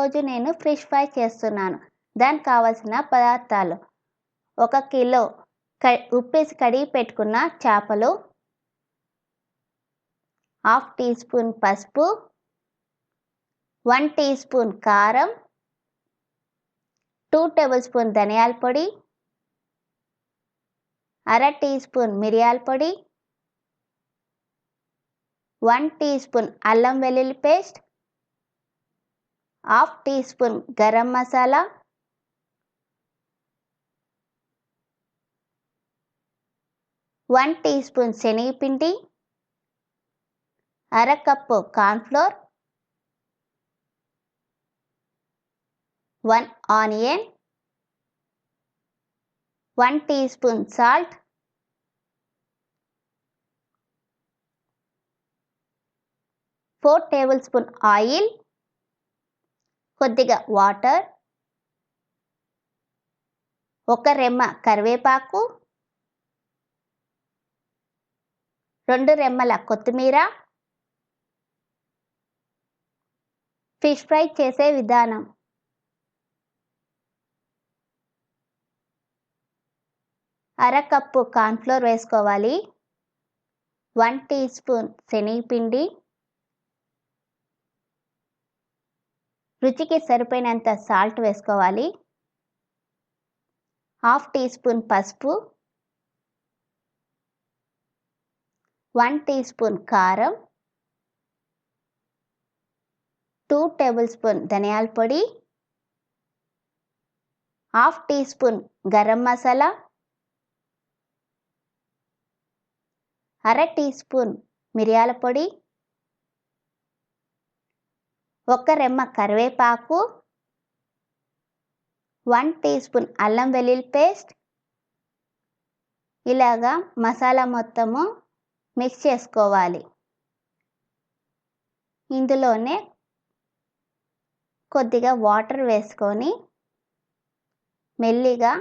ఈరోజు నేను fish fry చేస్తున్నాను. దానికి కావాల్సిన పదార్థాలు: 1 కిలో ఉప్పేసి కడిగి పెట్టుకున్న చేపలు, 1/2 టీ స్పూన్ పసుపు, 1 టీ స్పూన్ కారం, 2 టేబుల్ స్పూన్ ధనియాల పొడి, అర టీ స్పూన్ మిరియాల పొడి, 1 టీ స్పూన్ అల్లం వెల్లుల్లి paste, 1/2 teaspoon garam masala, 1 teaspoon శనగపిండి, అర cup cornflour, 1 onion, 1 teaspoon salt, 4 tablespoon oil, కొద్దిగా వాటర్, 1 రెమ్మ కరివేపాకు, 2 రెమ్మల కొత్తిమీర. ఫిష్ ఫ్రై చేసే విధానం: అర కప్పు కార్న్‌ఫ్లోర్ వేసుకోవాలి, 1 టీ స్పూన్ శనగపిండి, రుచికి సరిపోయినంత సాల్ట్ వేసుకోవాలి, 1/2 టీ స్పూన్ పసుపు, 1 టీ స్పూన్ కారం, 2 టేబుల్ స్పూన్ ధనియాల పొడి, 1/2 టీ స్పూన్ గరం మసాలా, అర టీ స్పూన్ మిరియాల పొడి, 1 రెమ్మ కరివేపాకు, 1 టీ స్పూన్ అల్లం వెల్లుల్లి పేస్ట్. ఇలాగా మసాలా మొత్తము మిక్స్ చేసుకోవాలి. ఇందులోనే కొద్దిగా వాటర్ వేసుకొని మెల్లిగా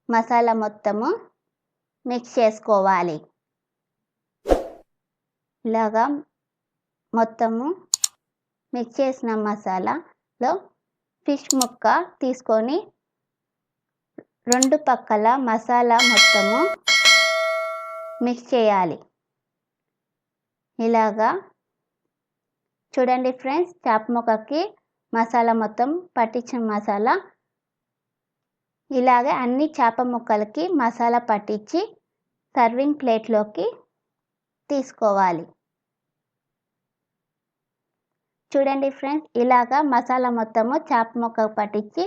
మసాలా మొత్తము మిక్స్ చేసుకోవాలి. ఇలాగా మొత్తము మిక్స్ చేసిన మసాలాలో ఫిష్ ముక్క తీసుకొని 2 పక్కల మసాలా మొత్తము మిక్స్ చేయాలి. ఇలాగా చూడండి ఫ్రెండ్స్, చేప ముక్కకి మసాలా మొత్తం పట్టించిన మసాలా ఇలాగే అన్ని చేప ముక్కలకి మసాలా పట్టించి సర్వింగ్ ప్లేట్లోకి తీసుకోవాలి. చూడండి ఫ్రెండ్స్, ఇలాగా మసాలా మొత్తము చేప ముక్కకు పట్టించి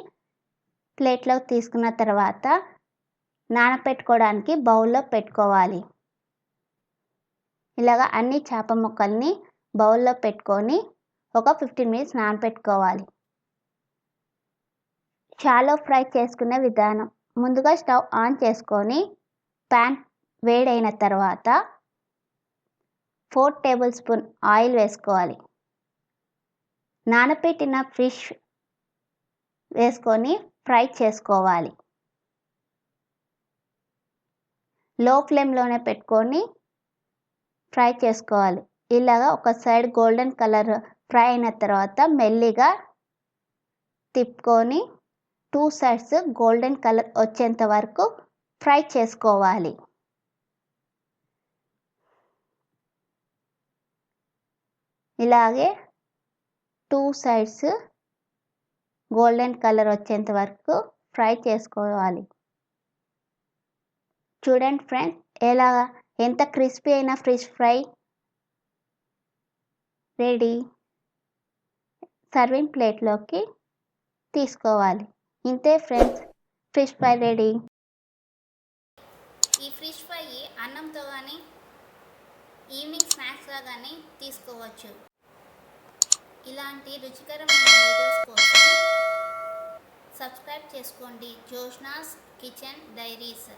ప్లేట్లోకి తీసుకున్న తర్వాత నానపెట్టుకోవడానికి బౌల్లో పెట్టుకోవాలి. ఇలాగా అన్ని చేప ముక్కల్ని బౌల్లో పెట్టుకొని ఒక 15 మినిట్స్ నానపెట్టుకోవాలి. షాలో ఫ్రై చేసుకునే విధానం: ముందుగా స్టవ్ ఆన్ చేసుకొని ప్యాన్ వేడైన తర్వాత 4 టేబుల్ స్పూన్ ఆయిల్ వేసుకోవాలి. నానపెట్టిన ఫిష్ వేసుకొని ఫ్రై చేసుకోవాలి. లో ఫ్లేమ్లోనే పెట్టుకొని ఫ్రై చేసుకోవాలి. ఇలాగా ఒక సైడ్ గోల్డెన్ కలర్ ఫ్రై అయిన తర్వాత మెల్లిగా తిప్పుకొని 2 సైడ్స్ గోల్డెన్ కలర్ వచ్చేంత వరకు ఫ్రై చేసుకోవాలి. ఇలాగే 2 సైడ్స్ గోల్డెన్ కలర్ వచ్చేంత వరకు ఫ్రై చేసుకోవాలి. చూడండి ఫ్రెండ్స్, ఎంత క్రిస్పీ అయిన ఫిష్ ఫ్రై రెడీ. సర్వింగ్ ప్లేట్లోకి తీసుకోవాలి. ఇంతే ఫ్రెండ్స్, ఫిష్ ఫ్రై రెడీ. ఈ ఫిష్ ఫ్రై అన్నంతో కానీ ఈవినింగ్ స్నాక్స్గా కానీ తీసుకోవచ్చు. ఇలాంటి రుచికరమైన వీడియోస్ కోసం సబ్స్క్రైబ్ చేసుకోండి జోష్నాస్ కిచెన్ డైరీస్.